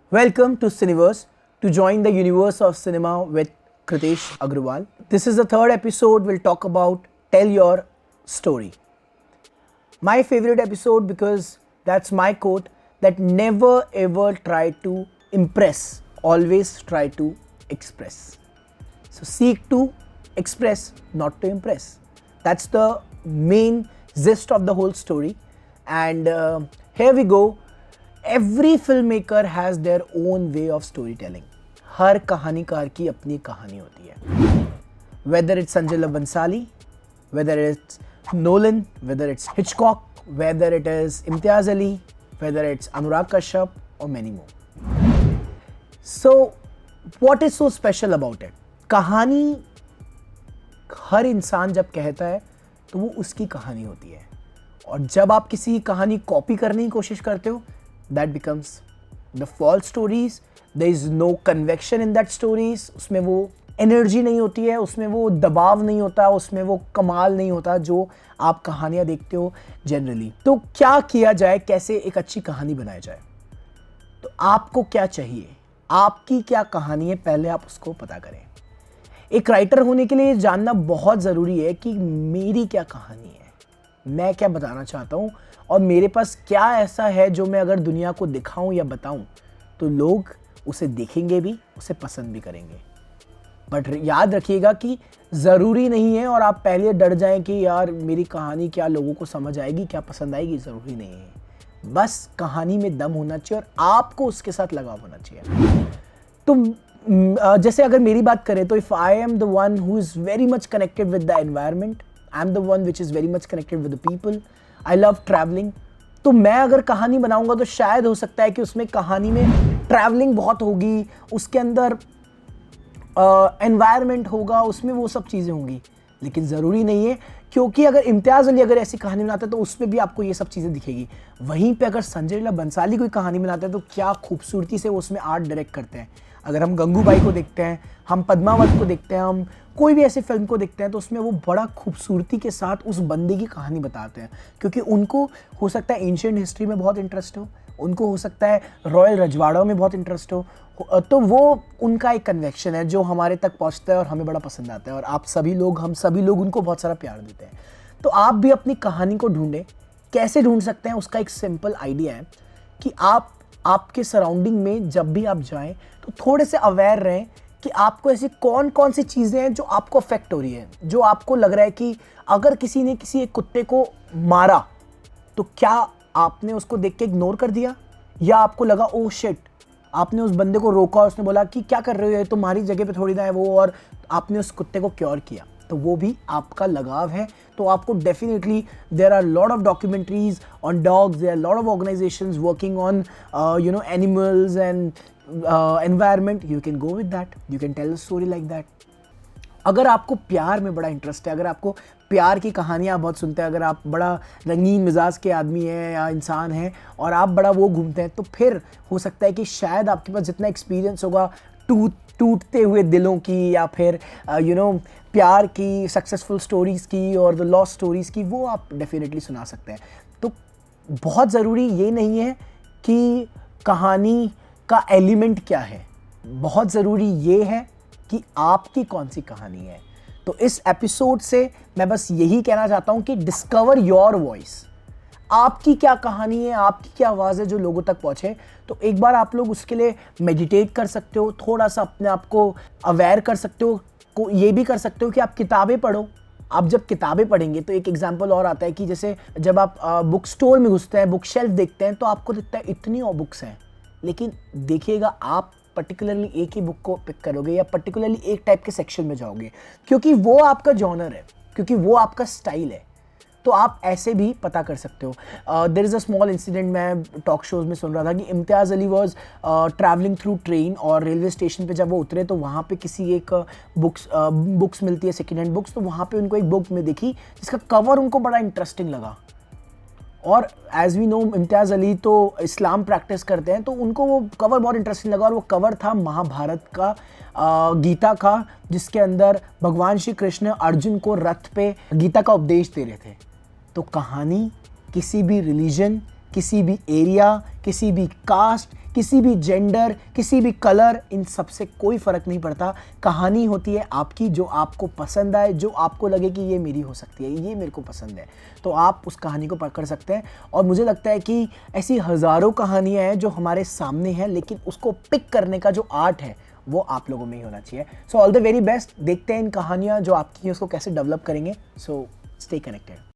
Welcome to Cineverse, to join the universe of cinema with Kritesh Agrawal. This is the third episode. We'll talk about Tell Your Story. My favorite episode because that's my quote, that never ever try to impress, always try to express. So seek to express, not to impress. That's the main gist of the whole story. And here we go. Every filmmaker has their own way of storytelling. हर कहानीकार की अपनी कहानी होती है. Whether it's Sanjay Leela Bhansali, whether it's Nolan, whether it's Hitchcock, whether it is Imtiaz Ali, whether it's Anurag Kashyap or many more. So, what is so special about it? कहानी हर इंसान जब कहता है तो वो उसकी कहानी होती है, और जब आप किसी कहानी कॉपी करने की कोशिश करते हो, that becomes the false stories. There is no conviction in that stories. उसमें वो एनर्जी नहीं होती है, उसमें वो दबाव नहीं होता, उसमें वो कमाल नहीं होता जो आप कहानियाँ देखते हो जनरली. तो क्या किया जाए, कैसे एक अच्छी कहानी बनाई जाए? तो आपको क्या चाहिए, आपकी क्या कहानी है, पहले आप उसको पता करें. एक राइटर होने के लिए जानना बहुत ज़रूरी है कि मेरी क्या कहानी है, मैं क्या बताना चाहता हूँ, और मेरे पास क्या ऐसा है जो मैं अगर दुनिया को दिखाऊं या बताऊं तो लोग उसे देखेंगे भी, उसे पसंद भी करेंगे. बट याद रखिएगा कि ज़रूरी नहीं है, और आप पहले डर जाएं कि यार मेरी कहानी क्या लोगों को समझ आएगी, क्या पसंद आएगी. ज़रूरी नहीं है, बस कहानी में दम होना चाहिए और आपको उसके साथ लगाव होना चाहिए. तो जैसे अगर मेरी बात करें तो if I am the one who is very much connected with the environment, I am the one which is very much connected with the people, I love travelling. तो मैं अगर कहानी बनाऊंगा तो शायद हो सकता है कि उसमें कहानी में ट्रैवलिंग बहुत होगी, उसके अंदर एनवायरनमेंट होगा, उसमें वो सब चीज़ें होंगी. लेकिन ज़रूरी नहीं है, क्योंकि अगर इम्तियाज़ अली अगर ऐसी कहानी बनाता है तो उसमें भी आपको ये सब चीज़ें दिखेगी. वहीं पे अगर संजय लीला बंसाली कोई कहानी बनाते हैं तो क्या खूबसूरती से वो उसमें आर्ट डायरेक्ट करते हैं. अगर हम गंगूबाई को देखते हैं, हम पद्मावत को देखते हैं, हम कोई भी ऐसी फिल्म को देखते हैं तो उसमें वो बड़ा खूबसूरती के साथ उस बंदे की कहानी बताते हैं, क्योंकि उनको हो सकता है एंशिएंट हिस्ट्री में बहुत इंटरेस्ट हो, उनको हो सकता है रॉयल रजवाड़ों में बहुत इंटरेस्ट हो, तो वो उनका एक कन्वेक्शन है जो हमारे तक पहुंचता है और हमें बड़ा पसंद आता है, और आप सभी लोग, हम सभी लोग उनको बहुत सारा प्यार देते हैं. तो आप भी अपनी कहानी को ढूंढें. कैसे ढूंढ सकते हैं, उसका एक सिंपल आइडिया है कि आप आपके सराउंडिंग में जब भी आप जाएं तो थोड़े से अवेयर रहें कि आपको ऐसी कौन कौन सी चीज़ें हैं जो आपको अफेक्ट हो रही है, जो आपको लग रहा है कि अगर किसी ने किसी एक कुत्ते को मारा तो क्या आपने उसको देख के इग्नोर कर दिया, या आपको लगा ओ शिट, आपने उस बंदे को रोका और उसने बोला कि क्या कर रहे हो, ये तुम्हारी जगह पे थोड़ी ना है वो, और आपने उस कुत्ते को क्योर किया, तो वो भी आपका लगाव है. तो आपको definitely, there are lot of documentaries on dogs, there are lot of organisations working on animals and environment. You can go with that, you can tell a story like that. अगर आपको प्यार में बड़ा इंटरेस्ट है, अगर आपको प्यार की कहानियाँ बहुत सुनते हैं, अगर आप बड़ा रंगीन मिजाज के आदमी हैं या इंसान हैं और आप बड़ा वो घूमते हैं, तो फिर हो सकता है कि शायद आपके पास जितना एक्सपीरियंस होगा टूटते हुए दिलों की, या फिर प्यार की, सक्सेसफुल स्टोरीज़ की और द लॉस्ट स्टोरीज़ की, वो आप डेफिनेटली सुना सकते हैं. तो बहुत ज़रूरी ये नहीं है कि कहानी का एलिमेंट क्या है, बहुत ज़रूरी ये है कि आपकी कौन सी कहानी है. तो इस एपिसोड से मैं बस यही कहना चाहता हूँ कि डिस्कवर योर वॉइस. आपकी क्या कहानी है, आपकी क्या आवाज़ है जो लोगों तक पहुँचे. तो एक बार आप लोग उसके लिए मेडिटेट कर सकते हो, थोड़ा सा अपने आप को अवेयर कर सकते हो. ये भी कर सकते हो कि आप किताबें पढ़ो. आप जब किताबें पढ़ेंगे तो एक एग्जाम्पल और आता है कि जैसे जब आप बुक स्टोर में घुसते हैं, बुक शेल्फ देखते हैं, तो आपको दिखता है इतनी और बुक्स हैं, लेकिन देखिएगा आप पर्टिकुलरली एक ही बुक को पिक करोगे या पर्टिकुलरली एक टाइप के सेक्शन में जाओगे, क्योंकि वो आपका जॉनर है, क्योंकि वो आपका स्टाइल है. तो आप ऐसे भी पता कर सकते हो. There is a small incident, मैं टॉक शोज़ में सुन रहा था कि Imtiaz Ali was travelling through train, और रेलवे स्टेशन पे जब वो उतरे तो वहाँ पे किसी एक बुक्स मिलती है, सेकेंड हैंड बुक्स, तो वहाँ पे उनको एक बुक में देखी जिसका कवर उनको बड़ा इंटरेस्टिंग लगा, और एज वी नो इम्तियाज़ अली तो इस्लाम प्रैक्टिस करते हैं, तो उनको वो कवर बहुत इंटरेस्टिंग लगा और वो कवर था महाभारत का, गीता का, जिसके अंदर भगवान श्री कृष्ण अर्जुन को रथ पे गीता का उपदेश दे रहे थे। तो कहानी किसी भी रिलीजन, किसी भी एरिया, किसी भी कास्ट, किसी भी जेंडर, किसी भी कलर, इन सब से कोई फ़र्क नहीं पड़ता। कहानी होती है आपकी, जो आपको पसंद आए, जो आपको लगे कि ये मेरी हो सकती है, ये मेरे को पसंद है, तो आप उस कहानी को पकड़ सकते हैं। और मुझे लगता है कि ऐसी हज़ारों कहानियाँ हैं जो हमारे सामने हैं, लेकिन उसको पिक करने का जो आर्ट है वो आप लोगों में ही होना चाहिए। So all the very best. देखते हैं इन कहानियाँ जो आपकी हैं उसको कैसे डेवलप करेंगे। So stay connected.